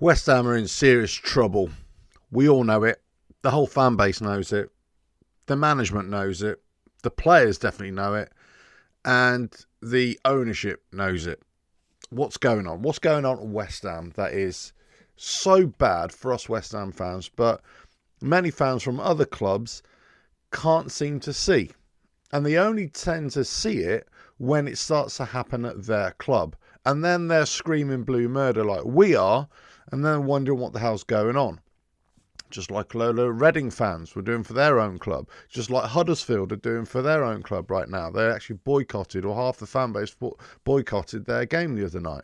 West Ham are in serious trouble. We all know it. The whole fan base knows it. The management knows it. The players definitely know it. And the ownership knows it. What's going on? What's going on at West Ham that is so bad for us West Ham fans, but many fans from other clubs can't seem to see? And they only tend to see it when it starts to happen at their club. And then they're screaming blue murder like we are, and then wondering what the hell's going on. Just like a load of Reading fans were doing for their own club. Just like Huddersfield are doing for their own club right now. They actually boycotted, or half the fan base boycotted their game the other night.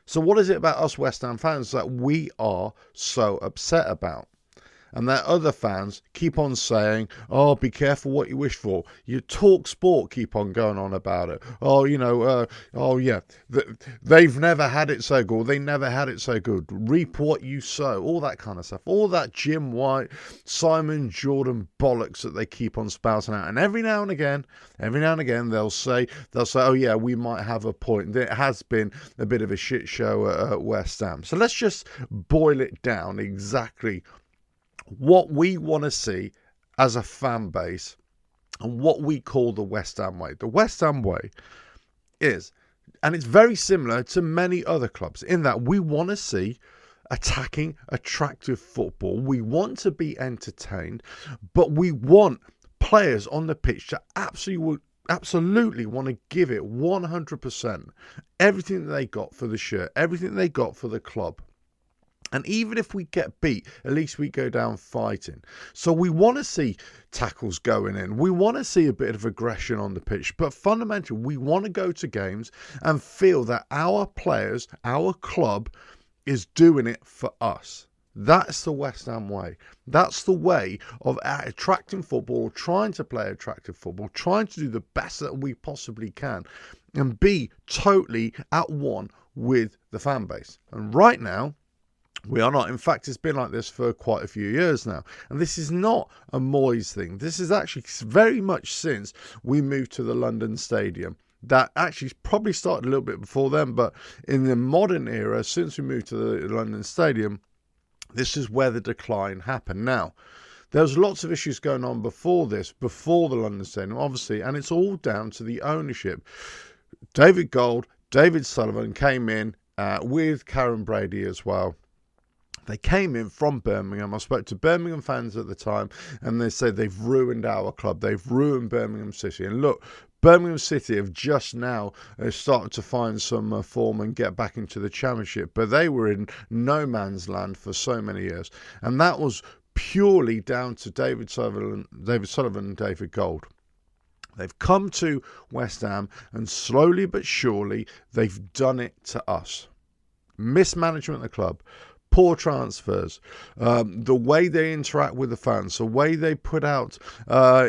So what is it about us West Ham fans that we are so upset about? And that other fans keep on saying, oh, be careful what you wish for. Your Talk Sport keep on going on about it. Oh, they've never had it so good. They never had it so good. Reap what you sow. All that kind of stuff. All that Jim White, Simon Jordan bollocks that they keep on spouting out. And every now and again, they'll say, oh yeah, we might have a point. It has been a bit of a shit show at West Ham. So let's just boil it down exactly what we want to see as a fan base and what we call the West Ham way. The West Ham way is, and it's very similar to many other clubs in that we want to see attacking, attractive football. We want to be entertained, but we want players on the pitch to absolutely want to give it 100%. Everything that they got for the shirt, everything they got for the club. And even if we get beat, at least we go down fighting. So we want to see tackles going in. We want to see a bit of aggression on the pitch. But fundamentally, we want to go to games and feel that our players, our club, is doing it for us. That's the West Ham way. That's the way of attracting football, trying to play attractive football, trying to do the best that we possibly can and be totally at one with the fan base. And right now, we are not. In fact, it's been like this for quite a few years now. And this is not a Moyes thing. This is actually very much since we moved to the London Stadium. That actually probably started a little bit before then, but in the modern era, since we moved to the London Stadium, this is where the decline happened. Now, there was lots of issues going on before this, before the London Stadium, obviously, and it's all down to the ownership. David Gold, David Sullivan came in with Karen Brady as well. They came in from Birmingham. I spoke to Birmingham fans at the time, and they said they've ruined our club. They've ruined Birmingham City. And look, Birmingham City have just now started to find some form and get back into the Championship. But they were in no man's land for so many years. And that was purely down to David Sullivan and David Gold. They've come to West Ham, and slowly but surely, they've done it to us. Mismanagement of the club. Poor transfers, the way they interact with the fans, the way they put out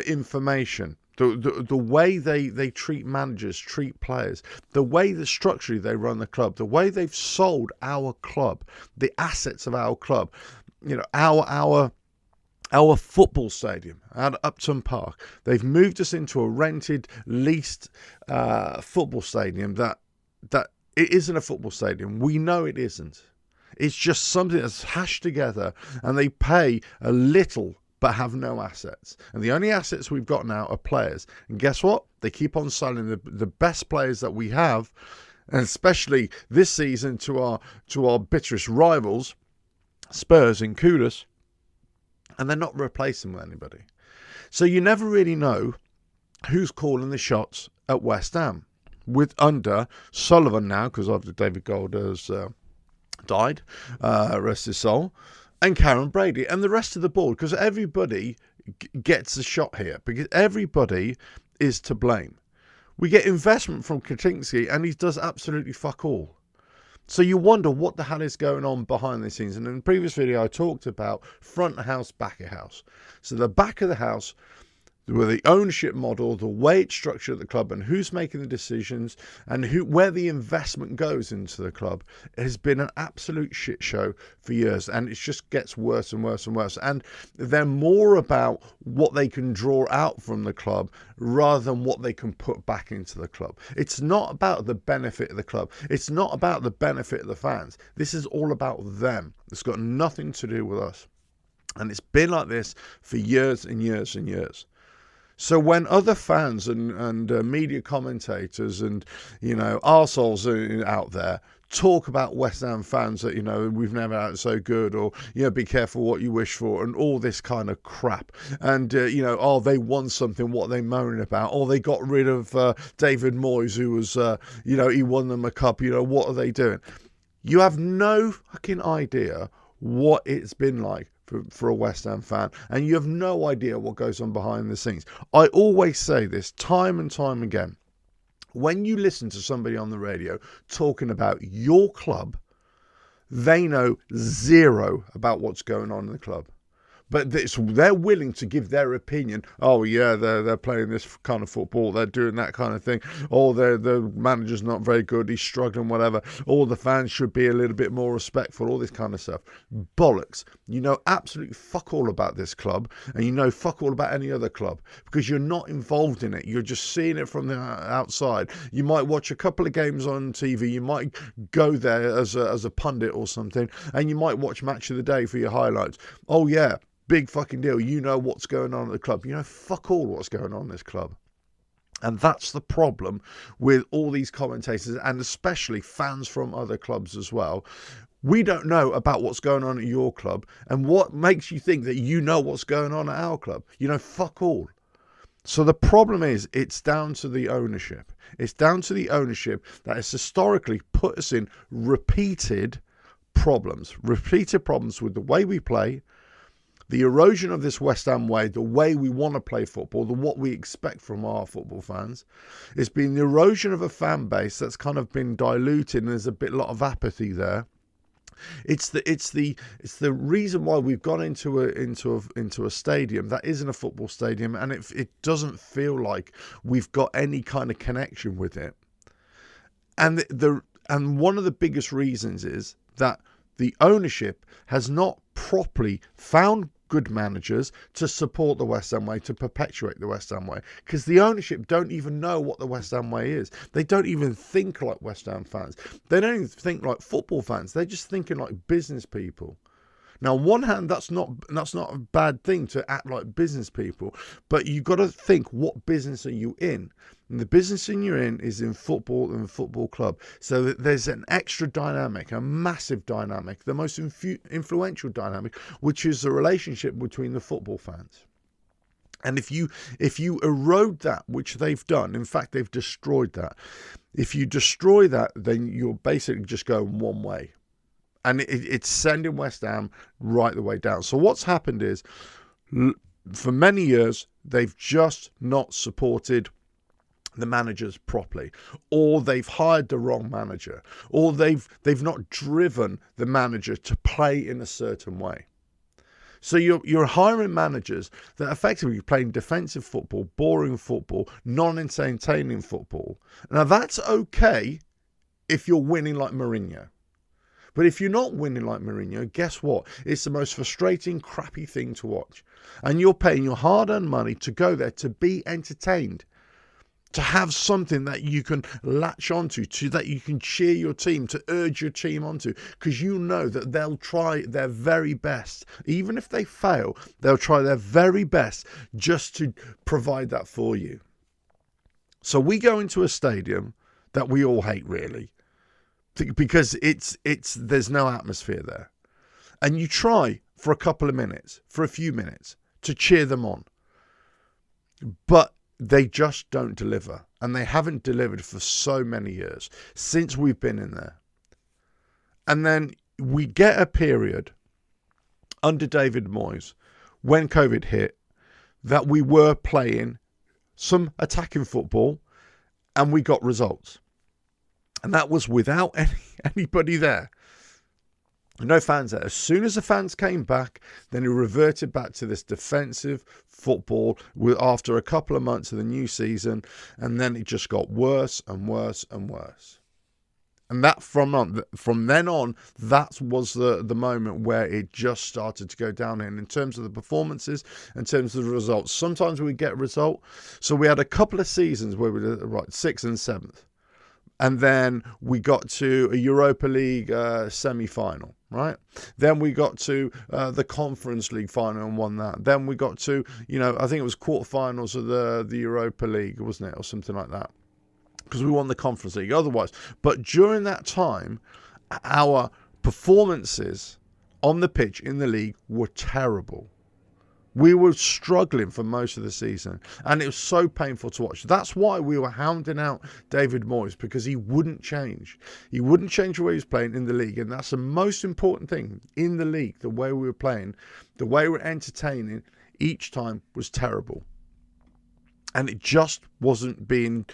information, the way they treat managers, treat players, the way that structurally they run the club, the way they've sold our club, the assets of our club, our football stadium at Upton Park. They've moved us into a rented, leased football stadium that it isn't a football stadium. We know it isn't. It's just something that's hashed together, and they pay a little but have no assets. And the only assets we've got now are players. And guess what? They keep on selling the best players that we have, and especially this season to our bitterest rivals, Spurs and Kudus, and they're not replacing with anybody. So you never really know who's calling the shots at West Ham. With under Sullivan now, because after David Gold has died, rest his soul, and Karen Brady and the rest of the board, because everybody gets a shot here, because everybody is to blame. We get investment from Kaczynski and he does absolutely fuck all. So you wonder what the hell is going on behind the scenes. And in the previous video I talked about front of house, back of house. So the back of the house, with the ownership model, the way it's structured at the club, and who's making the decisions, and where the investment goes into the club, has been an absolute shit show for years, and it just gets worse and worse and worse. And they're more about what they can draw out from the club rather than what they can put back into the club. It's not about the benefit of the club. It's not about the benefit of the fans. This is all about them. It's got nothing to do with us. And it's been like this for years and years and years. So when other fans and media commentators and, arseholes out there talk about West Ham fans that, we've never had it so good, or, be careful what you wish for, and all this kind of crap. And, they won something, what are they moaning about? Or they got rid of David Moyes, who was, he won them a cup. What are they doing? You have no fucking idea what it's been like for a West Ham fan, and you have no idea what goes on behind the scenes. I always say this time and time again. When you listen to somebody on the radio talking about your club, they know zero about what's going on in the club. But they're willing to give their opinion. Oh, yeah, they're playing this kind of football. They're doing that kind of thing. Or the manager's not very good. He's struggling, whatever. Or the fans should be a little bit more respectful. All this kind of stuff. Bollocks. You know absolutely fuck all about this club. And you know fuck all about any other club. Because you're not involved in it. You're just seeing it from the outside. You might watch a couple of games on TV. You might go there as a pundit or something. And you might watch Match of the Day for your highlights. Oh, yeah. Big fucking deal. You know what's going on at the club. You know fuck all what's going on in this club. And that's the problem with all these commentators, and especially fans from other clubs as well. We don't know about what's going on at your club, and what makes you think that you know what's going on at our club? Fuck all. So the problem is, it's down to the ownership. It's down to the ownership that has historically put us in repeated problems with the way we play, the erosion of this West Ham way, the way we want to play football, what we expect from our football fans. It's been the erosion of a fan base that's kind of been diluted, and there's a lot of apathy there. It's the reason why we've gone into a stadium that isn't a football stadium, and it doesn't feel like we've got any kind of connection with it. And one of the biggest reasons is that the ownership has not properly found good managers to support the West Ham way, to perpetuate the West Ham way, because the ownership don't even know what the West Ham way is. They don't even think like West Ham fans. They don't even think like football fans. They're just thinking like business people. Now, on one hand, that's not a bad thing to act like business people, but you've got to think, what business are you in? And the business you're in is in football and football club. So that there's an extra dynamic, a massive dynamic, the most influential dynamic, which is the relationship between the football fans. And if you erode that, which they've done, in fact, they've destroyed that. If you destroy that, then you're basically just going one way. And it's sending West Ham right the way down. So what's happened is, for many years, they've just not supported the managers properly, or they've hired the wrong manager, or they've not driven the manager to play in a certain way. So you're hiring managers that effectively are playing defensive football, boring football, non-entertaining football. Now that's okay if you're winning like Mourinho. But if you're not winning like Mourinho, guess what? It's the most frustrating, crappy thing to watch. And you're paying your hard-earned money to go there to be entertained, to have something that you can latch onto, that you can cheer your team, to urge your team onto, because you know that they'll try their very best. Even if they fail, they'll try their very best just to provide that for you. So we go into a stadium that we all hate, really, because there's no atmosphere there. And you try for a few minutes, to cheer them on. But they just don't deliver. And they haven't delivered for so many years, since we've been in there. And then we get a period under David Moyes, when COVID hit, that we were playing some attacking football, and we got results. And that was without anybody there. No fans there. As soon as the fans came back, then he reverted back to this defensive football after a couple of months of the new season, and then it just got worse and worse and worse. And that from then on, that was the moment where it just started to go downhill in terms of the performances, in terms of the results. Sometimes we get a result. So we had a couple of seasons where we did 6th and 7th. And then we got to a Europa League semi-final, right? Then we got to the Conference League final and won that. Then we got to, I think it was quarterfinals of the Europa League, wasn't it? Or something like that. Because we won the Conference League otherwise. But during that time, our performances on the pitch in the league were terrible. We were struggling for most of the season, and it was so painful to watch. That's why we were hounding out David Moyes, because he wouldn't change. He wouldn't change the way he was playing in the league, and that's the most important thing in the league. The way we were playing, the way we were entertaining each time was terrible. And it just wasn't being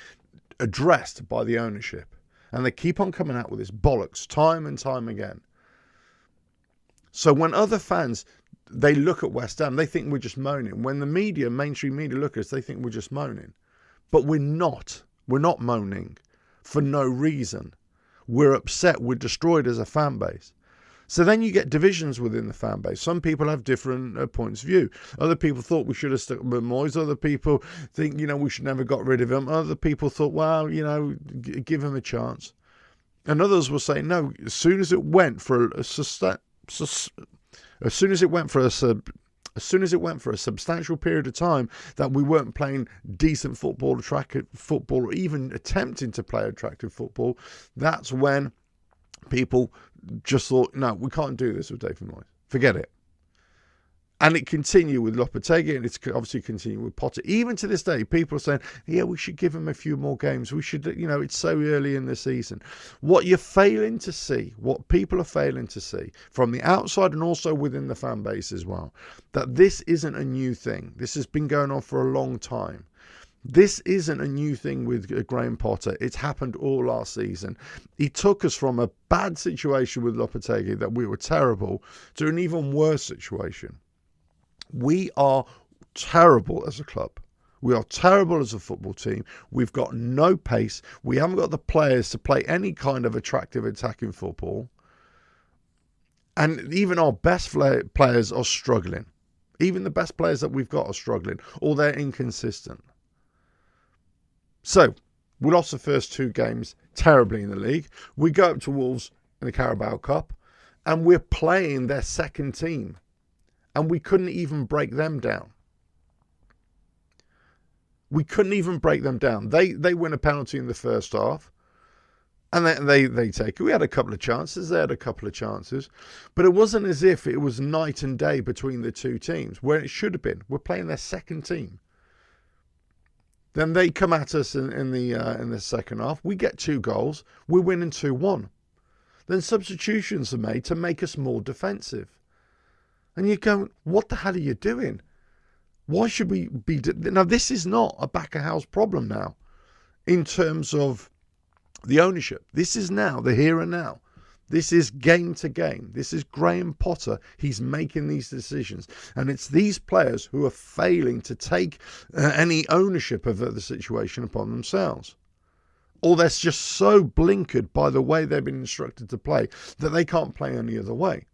addressed by the ownership. And they keep on coming out with this bollocks time and time again. So when other fans, they look at West Ham, they think we're just moaning. When the media, mainstream media, look at us, they think we're just moaning. But we're not. We're not moaning for no reason. We're upset. We're destroyed as a fan base. So then you get divisions within the fan base. Some people have different points of view. Other people thought we should have stuck with Moyes. Other people think, we should never got rid of him. Other people thought, well, give him a chance. And others will say, no, as soon as it went for a substantial period of time that we weren't playing decent football, attractive football, or even attempting to play attractive football, that's when people just thought, no, we can't do this with David Moyes. Forget it. And it continued with Lopetegui, and it's obviously continued with Potter. Even to this day, people are saying, yeah, we should give him a few more games. We should, it's so early in the season. What you're failing to see, what people are failing to see from the outside and also within the fan base as well, that this isn't a new thing. This has been going on for a long time. This isn't a new thing with Graham Potter. It's happened all last season. He took us from a bad situation with Lopetegui, that we were terrible, to an even worse situation. We are terrible as a club. We are terrible as a football team. We've got no pace. We haven't got the players to play any kind of attractive attacking football. And even our best players are struggling. Even the best players that we've got are struggling, or they're inconsistent. So, we lost the first 2 games terribly in the league. We go up to Wolves in the Carabao Cup, and we're playing their second team. And we couldn't even break them down. We couldn't even break them down. They win a penalty in the first half. And they take it. We had a couple of chances. They had a couple of chances. But it wasn't as if it was night and day between the two teams, where it should have been. We're playing their second team. Then they come at us in the second half. We get 2 goals. We're winning 2-1. Then substitutions are made to make us more defensive. And you go, what the hell are you doing? Why should we be... Now, this is not a back-of-house problem now in terms of the ownership. This is now, the here and now. This is game to game. This is Graham Potter. He's making these decisions. And it's these players who are failing to take any ownership of the situation upon themselves. Or they're just so blinkered by the way they've been instructed to play that they can't play any other way.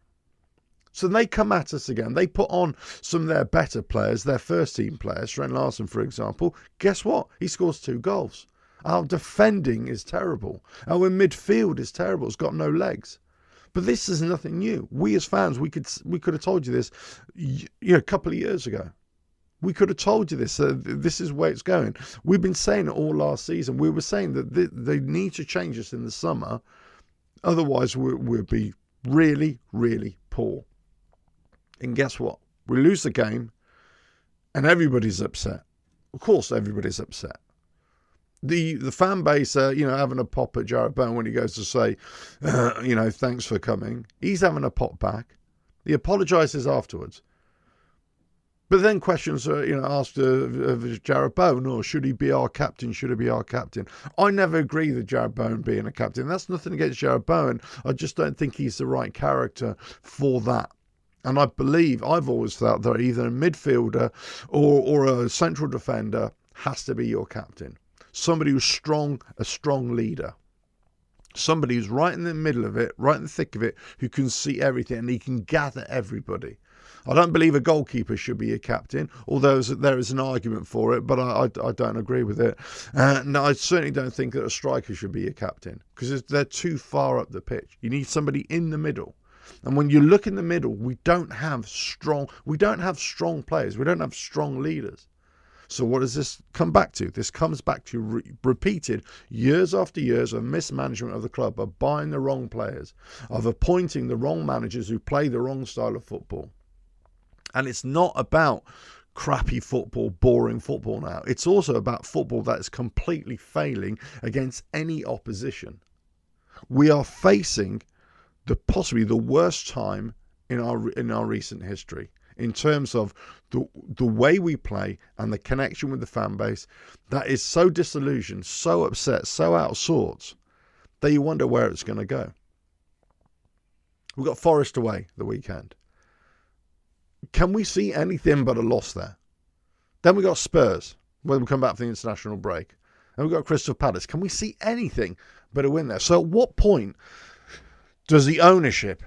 So they come at us again. They put on some of their better players, their first team players, Trent Larson, for example. Guess what? He scores 2 goals. Our defending is terrible. Our midfield is terrible. It's got no legs. But this is nothing new. We as fans, we could have told you this a couple of years ago. We could have told you this. This is where it's going. We've been saying it all last season. We were saying that they need to change us in the summer. Otherwise, we'll be really, really poor. And guess what? We lose the game and everybody's upset. Of course, everybody's upset. The fan base, having a pop at Jarrett Bowen when he goes to say, thanks for coming. He's having a pop back. He apologises afterwards. But then questions are, asked of Jared Bowen, or should he be our captain? Should he be our captain? I never agree with Jared Bowen being a captain. That's nothing against Jared Bowen. I just don't think he's the right character for that. And I've always felt that either a midfielder or a central defender has to be your captain. Somebody who's strong, a strong leader. Somebody who's right in the middle of it, right in the thick of it, who can see everything and he can gather everybody. I don't believe a goalkeeper should be a captain, although there is an argument for it, but I don't agree with it. No, I certainly don't think that a striker should be a captain because they're too far up the pitch. You need somebody in the middle. And when you look in the middle, we don't have strong players. We don't have strong leaders. So what does this come back to? This comes back to repeated years after years of mismanagement of the club, of buying the wrong players, of appointing the wrong managers who play the wrong style of football. And it's not about crappy football, boring football now. It's also about football that is completely failing against any opposition. We are facing possibly the worst time in our recent history in terms of the way we play and the connection with the fan base that is so disillusioned, so upset, so out of sorts that you wonder where it's going to go. We've got Forest away the weekend. Can we see anything but a loss there? Then we got Spurs when we come back from the international break. And we've got Crystal Palace. Can we see anything but a win there? So at what point does the ownership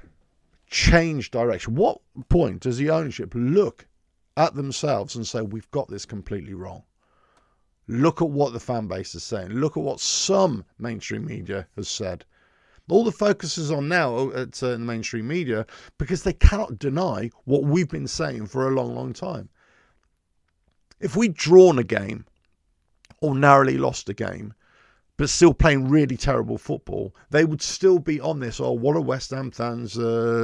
change direction? What point does the ownership look at themselves and say, we've got this completely wrong? Look at what the fan base is saying. Look at what some mainstream media has said. All the focus is on now at the mainstream media because they cannot deny what we've been saying for a long, long time. If we'd drawn a game or narrowly lost a game, but still playing really terrible football, they would still be on this. Oh, what are West Ham fans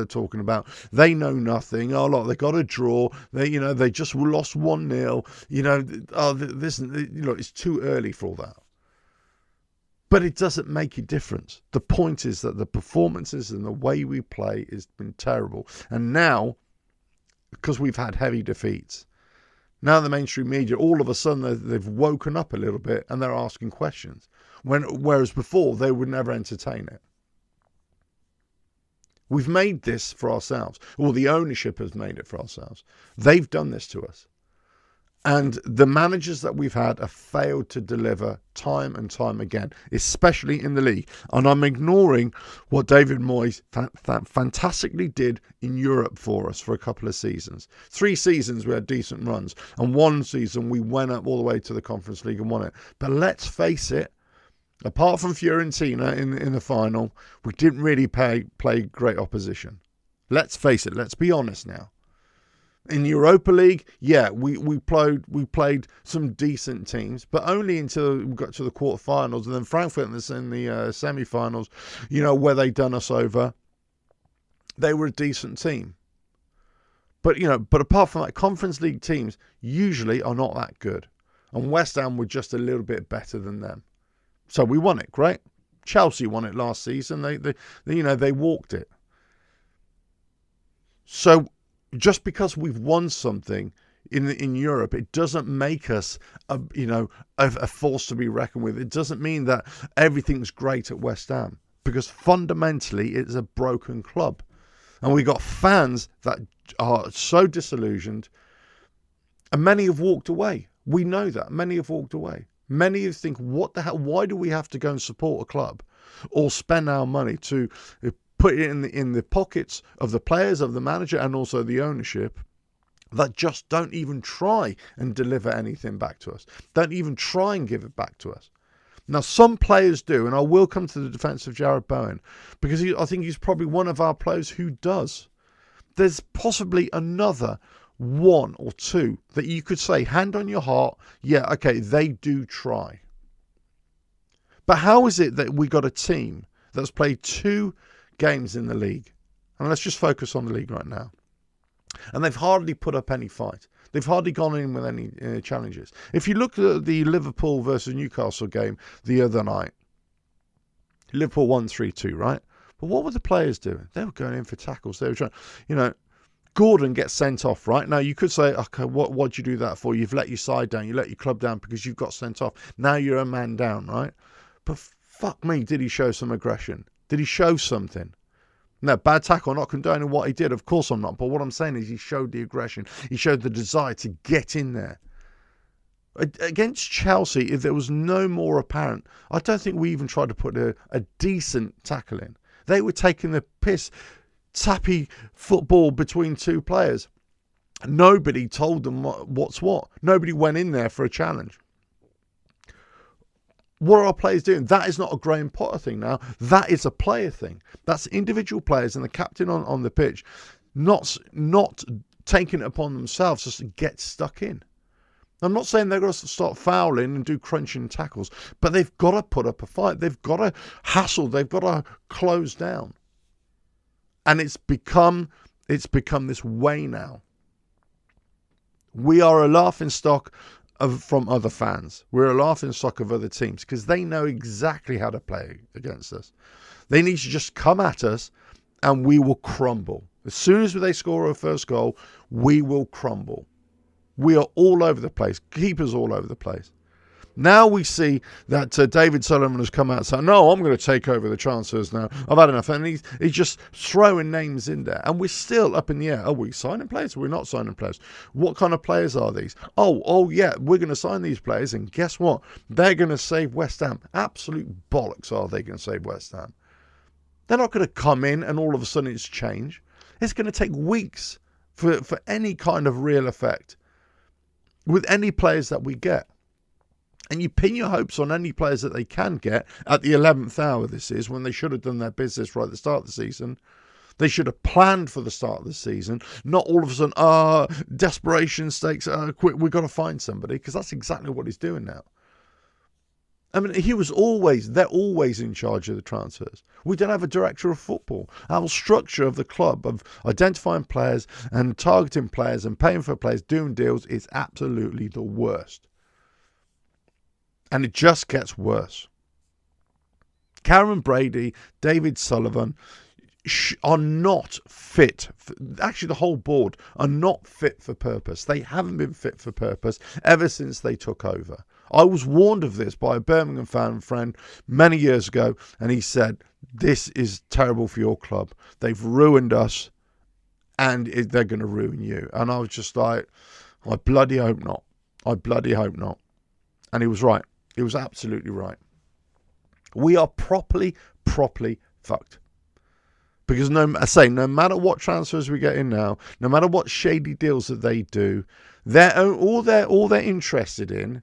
talking about? They know nothing. Oh, look, they got a draw. They just lost 1-0. It's too early for all that. But it doesn't make a difference. The point is that the performances and the way we play has been terrible. And now, because we've had heavy defeats, now the mainstream media, all of a sudden, they've woken up a little bit and they're asking questions. Whereas before, they would never entertain it. We've made this for ourselves. Or the ownership has made it for ourselves. They've done this to us. And the managers that we've had have failed to deliver time and time again, especially in the league. And I'm ignoring what David Moyes fantastically did in Europe for us for a couple of seasons. 3 seasons we had decent runs. And 1 season we went up all the way to the Conference League and won it. But let's face it, apart from Fiorentina in the final, we didn't really play great opposition. Let's face it, let's be honest now. In Europa League, yeah, we played some decent teams, but only until we got to the quarterfinals, and then Frankfurt in the semi-finals, where they done us over. They were a decent team, but apart from that, Conference League teams usually are not that good, and West Ham were just a little bit better than them, so we won it. Great, Chelsea won it last season. They walked it. So, just because we've won something in Europe, it doesn't make us a force to be reckoned with. It doesn't mean that everything's great at West Ham, because fundamentally it's a broken club, and we got fans that are so disillusioned, and many have walked away. We know that many have walked away. Many of think, what the hell? Why do we have to go and support a club or spend our money to put it in the pockets of the players, of the manager, and also the ownership that just don't even try and deliver anything back to us, don't even try and give it back to us. Now, some players do, and I will come to the defence of Jared Bowen, because I think he's probably one of our players who does. There's possibly another 1 or 2 that you could say, hand on your heart, yeah, okay, they do try. But how is it that we got a team that's played 2 games in the league, and let's just focus on the league right now, and they've hardly put up any fight? They've hardly gone in with any challenges. If you look at the Liverpool versus Newcastle game the other night, Liverpool won 3-2, right? But what were the players doing? They were going in for tackles. They were trying, Gordon gets sent off, right? Now, you could say, okay, what'd you do that for? You've let your side down. You let your club down because you've got sent off. Now you're a man down, right? But fuck me, did he show some aggression? Did he show something? No, bad tackle, not condoning what he did. Of course I'm not. But what I'm saying is he showed the aggression. He showed the desire to get in there. Against Chelsea, if there was no more apparent, I don't think we even tried to put a decent tackle in. They were taking the piss, tappy football between two players. Nobody told them what's what. Nobody went in there for a challenge. What are our players doing? That is not a Graham Potter thing now. That is a player thing. That's individual players and the captain on the pitch not taking it upon themselves just to get stuck in. I'm not saying they're going to start fouling and do crunching tackles, but they've got to put up a fight. They've got to hassle. They've got to close down. And it's become this way now. We are a laughingstock from other fans. We're a laughingstock of other teams because they know exactly how to play against us. They need to just come at us and we will crumble. As soon as they score our first goal, we will crumble. We are all over the place. Keepers all over the place. Now we see that David Sullivan has come out and said, no, I'm going to take over the transfers now. I've had enough. And he's just throwing names in there. And we're still up in the air. Are we signing players or we're not signing players? What kind of players are these? Oh yeah, we're going to sign these players. And guess what? They're going to save West Ham. Absolute bollocks are they going to save West Ham. They're not going to come in and all of a sudden it's changed. It's going to take weeks for any kind of real effect with any players that we get. And you pin your hopes on any players that they can get at the 11th hour, this is, when they should have done their business right at the start of the season. They should have planned for the start of the season, not all of a sudden, desperation stakes, quick, we've got to find somebody, because that's exactly what he's doing now. I mean, they're always in charge of the transfers. We don't have a director of football. Our structure of the club of identifying players and targeting players and paying for players, doing deals is absolutely the worst. And it just gets worse. Karen Brady, David Sullivan are not fit. Actually, the whole board are not fit for purpose. They haven't been fit for purpose ever since they took over. I was warned of this by a Birmingham fan friend many years ago, and he said, this is terrible for your club. They've ruined us, and they're going to ruin you. And I was just like, I bloody hope not. I bloody hope not. And he was right. He was absolutely right. We are properly fucked. Because no matter what transfers we get in now, no matter what shady deals that they do, all they're interested in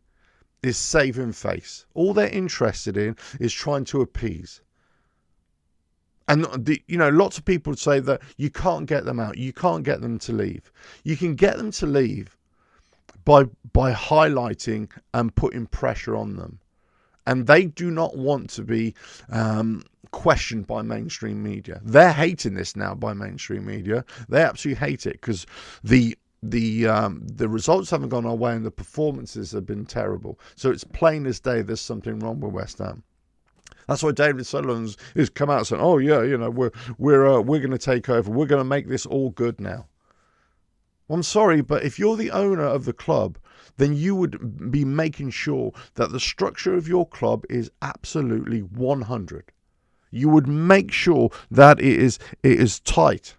is saving face. All they're interested in is trying to appease. And lots of people would say that you can't get them out. You can't get them to leave. You can get them to leave by highlighting and putting pressure on them. And they do not want to be questioned by mainstream media. They're hating this now by mainstream media. They absolutely hate it because the results haven't gone our way and the performances have been terrible. So it's plain as day there's something wrong with West Ham. That's why David Sullivan has come out saying, "Oh yeah, we're going to take over. We're going to make this all good now." Well, I'm sorry, but if you're the owner of the club, then you would be making sure that the structure of your club is absolutely 100. You would make sure that it is tight.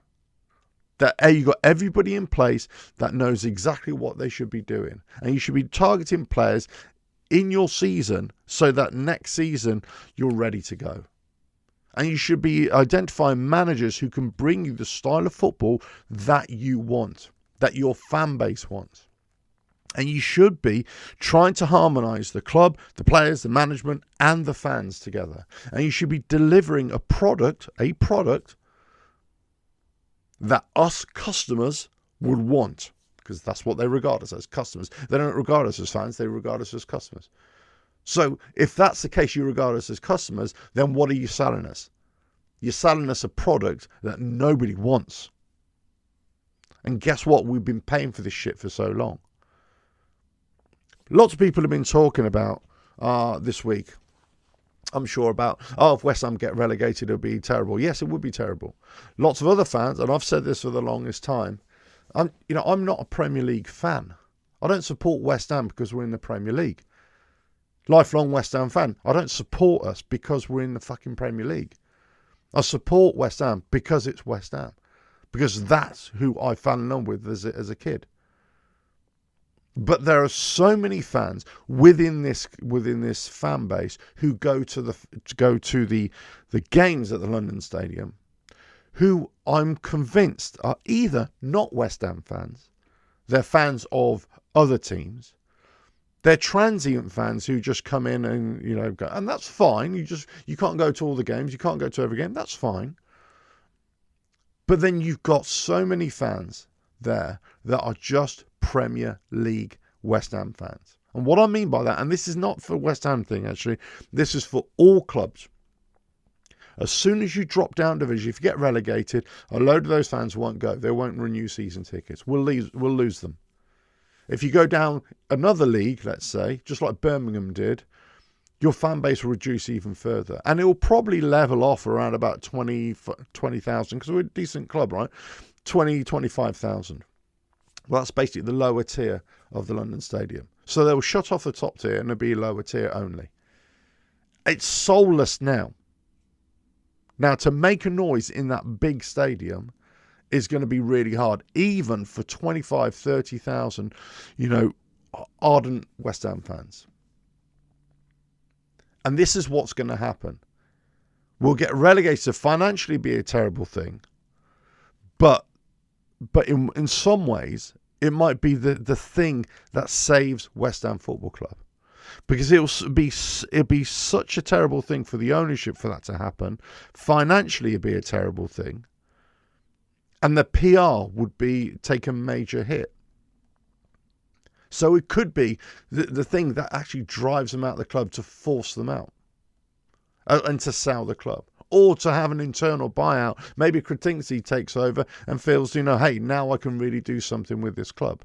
That you got everybody in place that knows exactly what they should be doing. And you should be targeting players in your season so that next season you're ready to go. And you should be identifying managers who can bring you the style of football that you want, that your fan base wants. And you should be trying to harmonise the club, the players, the management, and the fans together. And you should be delivering a product that us customers would want, because that's what they regard us as, customers. They don't regard us as fans, they regard us as customers. So if that's the case, you regard us as customers, then what are you selling us? You're selling us a product that nobody wants. And guess what? We've been paying for this shit for so long. Lots of people have been talking about this week, I'm sure, about, if West Ham get relegated, it'll be terrible. Yes, it would be terrible. Lots of other fans, and I've said this for the longest time, I'm not a Premier League fan. I don't support West Ham because we're in the Premier League. Lifelong West Ham fan. I don't support us because we're in the fucking Premier League. I support West Ham because it's West Ham. Because that's who I fell in love with as a kid. But there are so many fans within this fan base who go to the games at the London Stadium, who I'm convinced are either not West Ham fans, they're fans of other teams, they're transient fans who just come in and go, and that's fine. You can't go to all the games, you can't go to every game, that's fine. But then you've got so many fans there that are just Premier League West Ham fans. And what I mean by that, and this is not for West Ham thing actually, this is for all clubs. As soon as you drop down division, if you get relegated, a load of those fans won't go. They won't renew season tickets. We'll lose them. If you go down another league, let's say, just like Birmingham did, your fan base will reduce even further. And it will probably level off around about 20,000, because we're a decent club, right? 25,000. Well, that's basically the lower tier of the London Stadium. So they'll shut off the top tier and it'll be lower tier only. It's soulless now. Now, to make a noise in that big stadium is going to be really hard, even for 25, 30,000, ardent West Ham fans. And this is what's going to happen. We'll get relegated to financially be a terrible thing. But in some ways, it might be the thing that saves West Ham Football Club. Because it'll be such a terrible thing for the ownership for that to happen. Financially, it'd be a terrible thing. And the PR would take a major hit. So it could be the thing that actually drives them out of the club to force them out. And to sell the club. Or to have an internal buyout. Maybe Kretinsky takes over and feels, hey, now I can really do something with this club.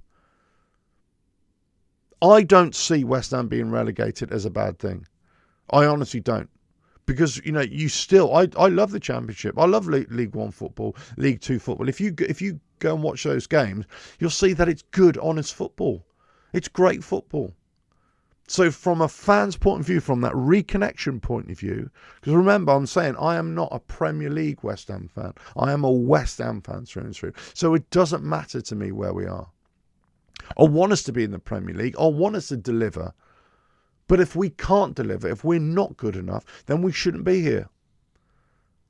I don't see West Ham being relegated as a bad thing. I honestly don't. Because, you still... I love the Championship. I love League One football, League Two football. If you go and watch those games, you'll see that it's good, honest football. It's great football. So from a fan's point of view, from that reconnection point of view, because remember, I'm saying I am not a Premier League West Ham fan. I am a West Ham fan through and through. So it doesn't matter to me where we are. I want us to be in the Premier League. I want us to deliver. But if we can't deliver, if we're not good enough, then we shouldn't be here.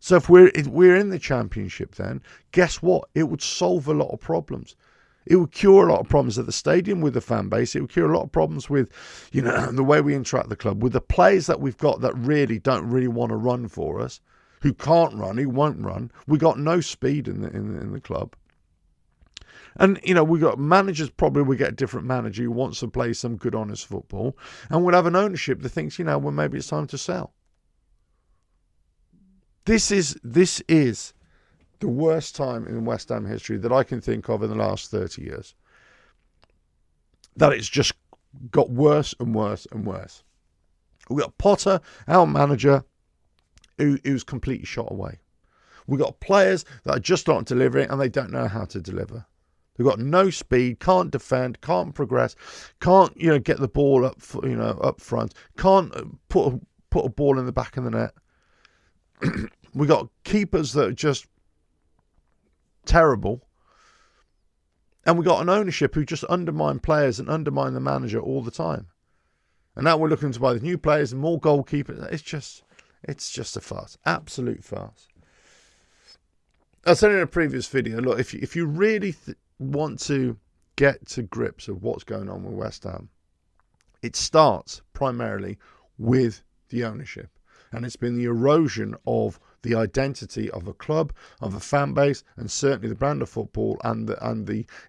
So if we're in the Championship, then guess what? It would solve a lot of problems. It would cure a lot of problems at the stadium with the fan base. It would cure a lot of problems with, the way we interact with the club, with the players that we've got that really don't really want to run for us, who can't run, who won't run. We got no speed in the club. And, we got managers, probably we get a different manager who wants to play some good, honest football. And we'll have an ownership that thinks, well, maybe it's time to sell. This is the worst time in West Ham history that I can think of in the last 30 years. That it's just got worse and worse and worse. We've got Potter, our manager, who's completely shot away. We've got players that are just not delivering and they don't know how to deliver. They've got no speed, can't defend, can't progress, can't get the ball up front, can't put a ball in the back of the net. We got keepers that are just terrible, and we got an ownership who just undermine players and undermine the manager all the time. And now we're looking to buy the new players and more goalkeepers. It's just a farce, absolute farce. I said in a previous video, look, if you really want to get to grips of what's going on with West Ham, it starts primarily with the ownership. And it's been the erosion of the identity of a club, of a fan base, and certainly the brand of football, and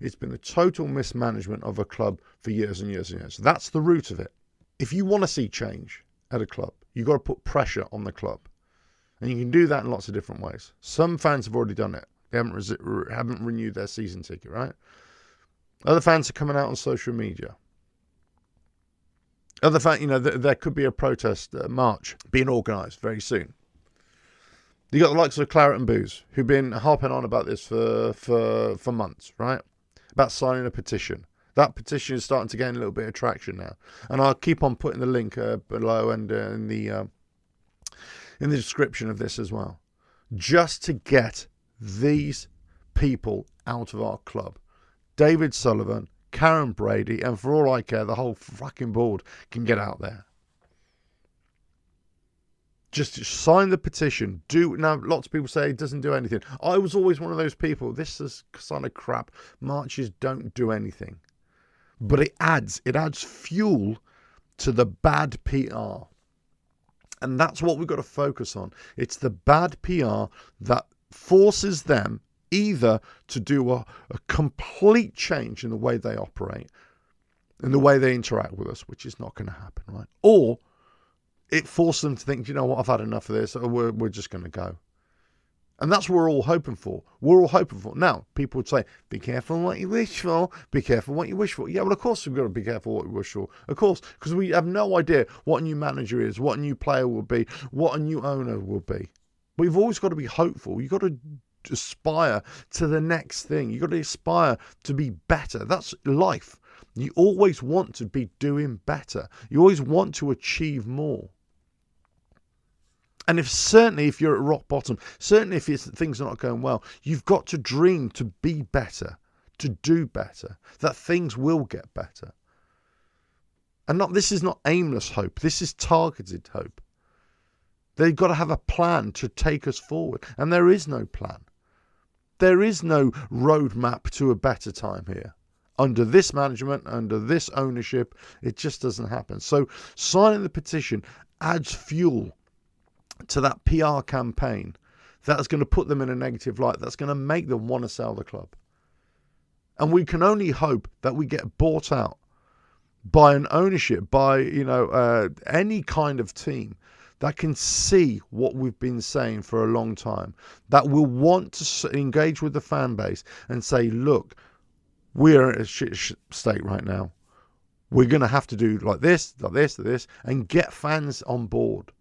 it's been the total mismanagement of a club for years and years and years. That's the root of it. If you want to see change at a club, you've got to put pressure on the club. And you can do that in lots of different ways. Some fans have already done it. They haven't renewed their season ticket, right? Other fans are coming out on social media. Other fans, there could be a protest march being organised very soon. You got the likes of Claret and Booze, who've been harping on about this for months, right? about signing a petition. That petition is starting to gain a little bit of traction now. And I'll keep on putting the link below and in the description of this as well. Just to get these people out of our club. David Sullivan, Karen Brady, and for all I care, the whole fucking board can get out there. Just sign the petition. Now, lots of people say it doesn't do anything. I was always one of those people. This is kind of crap. Marches don't do anything. But it adds fuel to the bad PR. And that's what we've got to focus on. It's the bad PR that forces them either to do a complete change in the way they operate, in the way they interact with us, which is not going to happen, right? Or it forces them to think, you know what, I've had enough of this, or we're just going to go. And that's what we're all hoping for. We're all hoping for. Now, people would say, be careful what you wish for. Be careful what you wish for. Yeah, well, of course we've got to be careful what we wish for. Of course, because we have no idea what a new manager is, what a new player will be, what a new owner will be. But you've always got to be hopeful. You've got to aspire to the next thing. You've got to aspire to be better. That's life. You always want to be doing better. You always want to achieve more. And certainly if you're at rock bottom, certainly if things are not going well, you've got to dream to be better, to do better, that things will get better. And this is not aimless hope. This is targeted hope. They've got to have a plan to take us forward. And there is no plan. There is no roadmap to a better time here. Under this management, under this ownership, it just doesn't happen. So signing the petition adds fuel to that PR campaign that's going to put them in a negative light, that's going to make them want to sell the club. And we can only hope that we get bought out by an ownership, by any kind of team that can see what we've been saying for a long time, that will want to engage with the fan base and say, look, we're in a shit state right now. We're going to have to do like this, and get fans on board.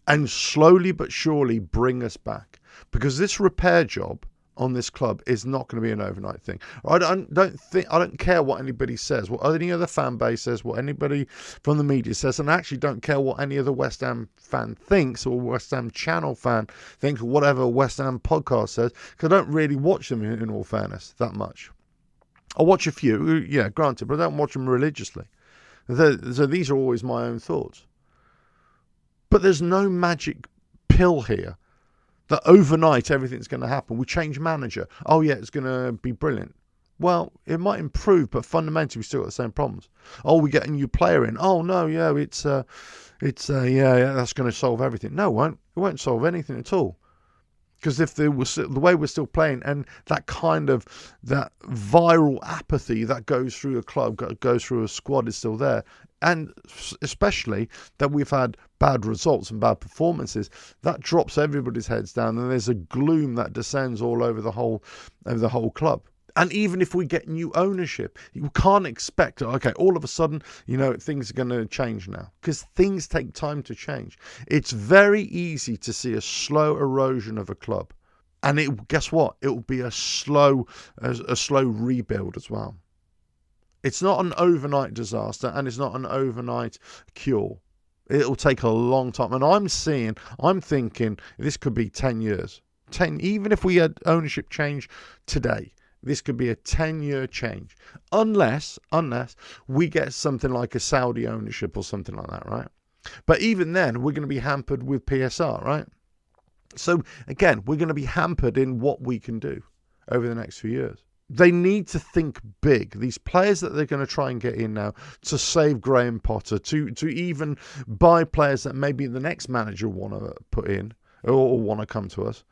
And slowly but surely bring us back. Because this repair job on this club is not going to be an overnight thing. I don't care what anybody says, what any other fan base says, what anybody from the media says, and I actually don't care what any other West Ham fan thinks, or West Ham channel fan thinks, or whatever West Ham podcast says, because I don't really watch them, in all fairness, that much. I watch a few, yeah, granted, but I don't watch them religiously. So these are always my own thoughts. But there's no magic pill here that overnight everything's going to happen. We change manager. Oh, yeah, it's going to be brilliant. Well, it might improve, but fundamentally we still got the same problems. Oh, we get a new player in. Oh, no, yeah, it's that's going to solve everything. No, it won't. It won't solve anything at all. Because if there was the way we're still playing, and that kind of that viral apathy that goes through a club, goes through a squad is still there, and especially that we've had bad results and bad performances, that drops everybody's heads down, and there's a gloom that descends all over the whole club. And even if we get new ownership, you can't expect, okay, all of a sudden, things are going to change now. Because things take time to change. It's very easy to see a slow erosion of a club. And guess what? It will be a slow rebuild as well. It's not an overnight disaster, and it's not an overnight cure. It'll take a long time. And I'm thinking this could be 10 years. Even if we had ownership change today, this could be a 10-year change, unless we get something like a Saudi ownership or something like that, right? But even then, we're going to be hampered with PSR, right? So again, we're going to be hampered in what we can do over the next few years. They need to think big. These players that they're going to try and get in now to save Graham Potter, to even buy players that maybe the next manager want to put in or want to come to us.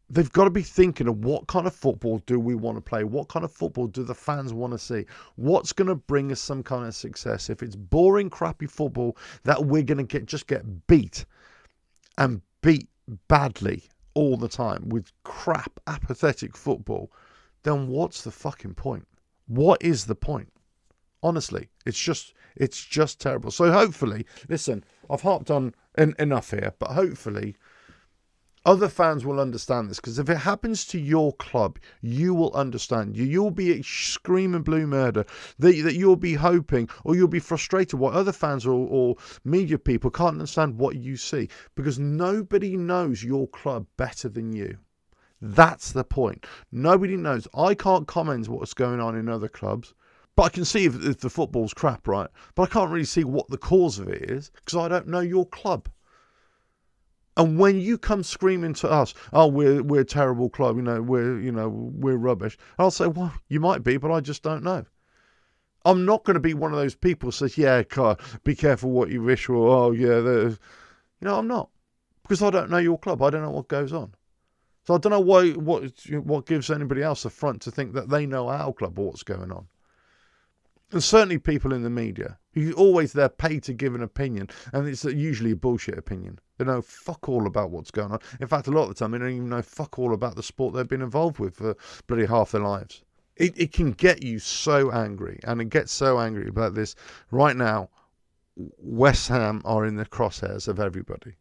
They've got to be thinking of what kind of football do we want to play? What kind of football do the fans want to see? What's going to bring us some kind of success? If it's boring, crappy football that we're going to get beat and beat badly all the time with crap, apathetic football, then what's the fucking point? What is the point? Honestly, it's just terrible. So hopefully, listen, I've harped on enough here, but hopefully Other fans will understand this, because if it happens to your club, you will understand. You'll be screaming blue murder that you'll be hoping, or you'll be frustrated why other fans or media people can't understand what you see, because nobody knows your club better than you. That's the point. Nobody knows. I can't comment what's going on in other clubs, but I can see if the football's crap, right? But I can't really see what the cause of it is, because I don't know your club. And when you come screaming to us, oh, we're a terrible club, we're rubbish, I'll say, well, you might be, but I just don't know. I'm not going to be one of those people who says, yeah, be careful what you wish for. Oh, yeah, I'm not, because I don't know your club. I don't know what goes on. So I don't know what gives anybody else a front to think that they know our club or what's going on. And certainly people in the media, who always they're paid to give an opinion, and it's usually a bullshit opinion. They know fuck all about what's going on. In fact, a lot of the time, they don't even know fuck all about the sport they've been involved with for bloody half their lives. It can get you so angry, and it gets so angry about this. Right now, West Ham are in the crosshairs of everybody.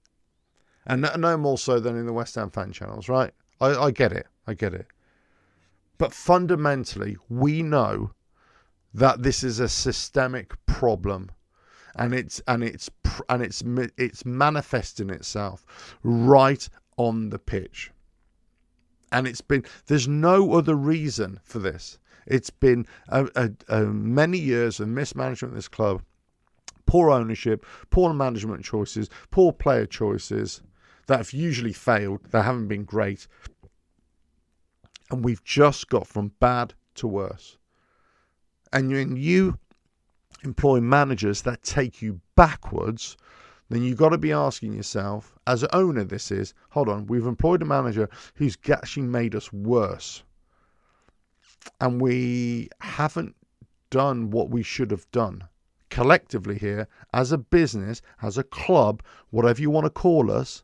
And no more so than in the West Ham fan channels, right? I get it. But fundamentally, we know that this is a systemic problem, and it's manifesting itself right on the pitch. And there's no other reason for this. It's been many years of mismanagement of this club, poor ownership, poor management choices, poor player choices that have usually failed. They haven't been great. And we've just got from bad to worse. And when you employ managers that take you backwards, then you've got to be asking yourself, as an owner this is, hold on, we've employed a manager who's actually made us worse. And we haven't done what we should have done. Collectively here, as a business, as a club, whatever you want to call us,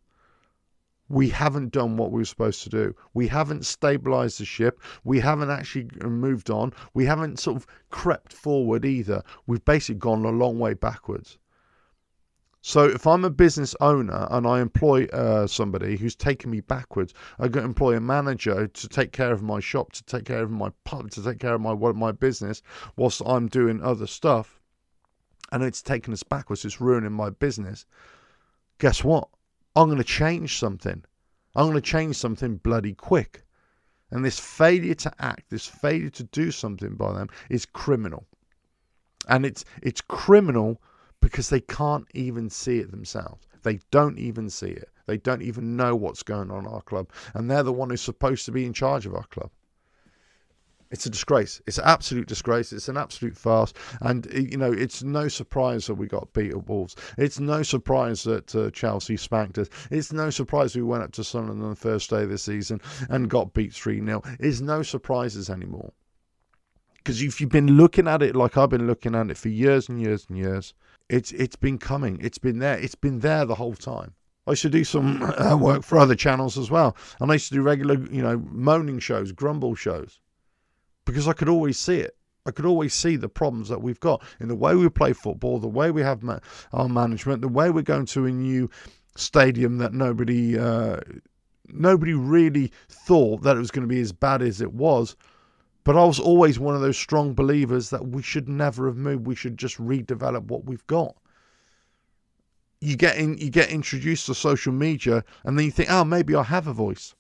we haven't done what we were supposed to do. We haven't stabilised the ship. We haven't actually moved on. We haven't sort of crept forward either. We've basically gone a long way backwards. So if I'm a business owner and I employ somebody who's taking me backwards, I go employ a manager to take care of my shop, to take care of my pub, to take care of my business, whilst I'm doing other stuff, and it's taking us backwards, it's ruining my business. Guess what? I'm going to change something. I'm going to change something bloody quick. And this failure to act, this failure to do something by them is criminal. And it's criminal because they can't even see it themselves. They don't even see it. They don't even know what's going on in our club. And they're the one who's supposed to be in charge of our club. It's a disgrace. It's an absolute disgrace. It's an absolute farce. And, it's no surprise that we got beat at Wolves. It's no surprise that Chelsea spanked us. It's no surprise we went up to Sullivan on the first day of the season and got beat 3-0. It's no surprises anymore. Because if you've been looking at it like I've been looking at it for years and years and years, it's been coming. It's been there. It's been there the whole time. I used to do some work for other channels as well. And I used to do regular, moaning shows, grumble shows. Because I could always see it. I could always see the problems that we've got in the way we play football, the way we have our management, the way we're going to a new stadium that nobody really thought that it was going to be as bad as it was. But I was always one of those strong believers that we should never have moved. We should just redevelop what we've got. You get introduced to social media, and then you think, oh, maybe I have a voice.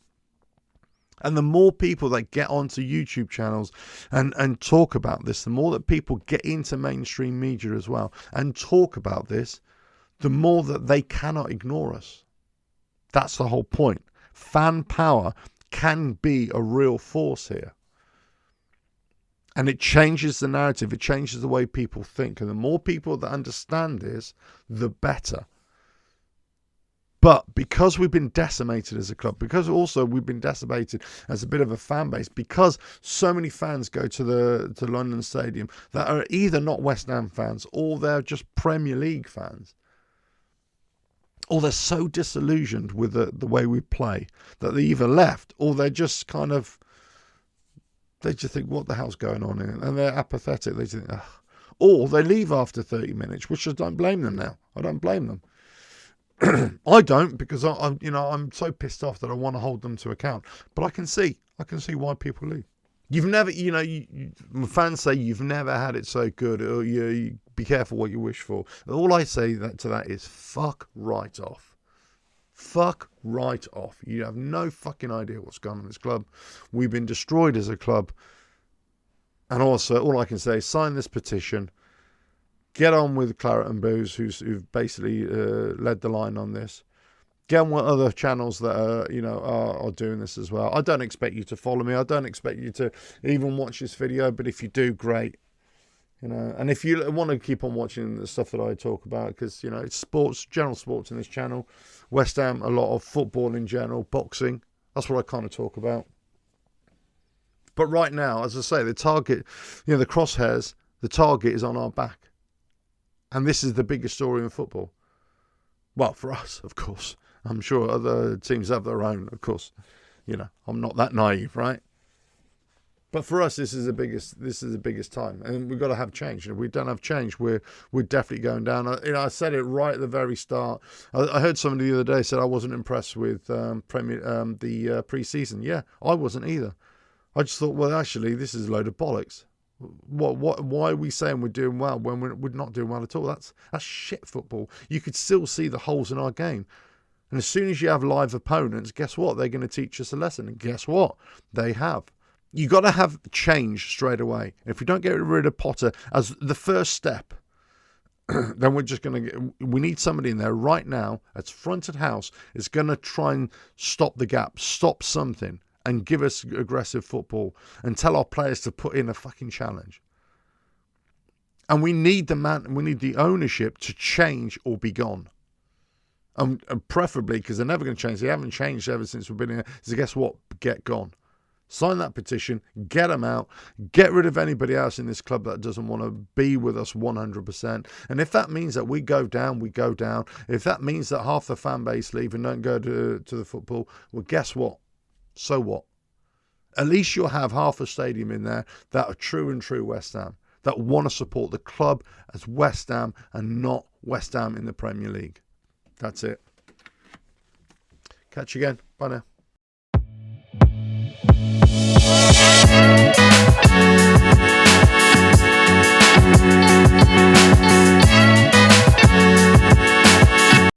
And the more people that get onto YouTube channels and talk about this, the more that people get into mainstream media as well and talk about this, the more that they cannot ignore us. That's the whole point. Fan power can be a real force here. And it changes the narrative. It changes the way people think. And the more people that understand this, the better. But because we've been decimated as a club, because also we've been decimated as a bit of a fan base, because so many fans go to London Stadium that are either not West Ham fans or they're just Premier League fans, or they're so disillusioned with the way we play that they either left or they're just they just think, what the hell's going on here? And they're apathetic. They think, ugh. Or they leave after 30 minutes, which I don't blame them now. I don't blame them. I don't, because I'm so pissed off that I want to hold them to account. But I can see why people leave. You've never, fans say you've never had it so good. Or you be careful what you wish for. All I say to that is fuck right off. Fuck right off. You have no fucking idea what's going on in this club. We've been destroyed as a club. And also, all I can say is sign this petition. Get on with Claret and Booze, who've basically led the line on this. Get on with other channels that are doing this as well. I don't expect you to follow me. I don't expect you to even watch this video. But if you do, great. And if you want to keep on watching the stuff that I talk about, because it's sports, general sports in this channel. West Ham, a lot of football in general, boxing. That's what I kind of talk about. But right now, as I say, the target, the crosshairs, the target is on our back. And this is the biggest story in football. Well, for us, of course. I'm sure other teams have their own, of course. I'm not that naive, right? But for us, this is the biggest time. And we've got to have change. If we don't have change, we're definitely going down. I said it right at the very start. I heard somebody the other day said I wasn't impressed with the pre-season. Yeah, I wasn't either. I just thought, well, actually, this is a load of bollocks. Why are we saying we're doing well when we're not doing well at all? That's shit football. You could still see the holes in our game. And as soon as you have live opponents, guess what? They're going to teach us a lesson. And guess what? They have. You got to have change straight away. If we don't get rid of Potter as the first step, then we're just going to we need somebody in there right now that's front of house is going to try and stop the gap, stop something, and give us aggressive football and tell our players to put in a fucking challenge. And we need the ownership to change or be gone. And preferably, because they're never going to change. They haven't changed ever since we've been here. So guess what? Get gone. Sign that petition. Get them out. Get rid of anybody else in this club that doesn't want to be with us 100%. And if that means that we go down, we go down. If that means that half the fan base leave and don't go to the football, well, guess what? So what? At least you'll have half a stadium in there that are true West Ham, that want to support the club as West Ham and not West Ham in the Premier League. That's it. Catch you again. Bye now.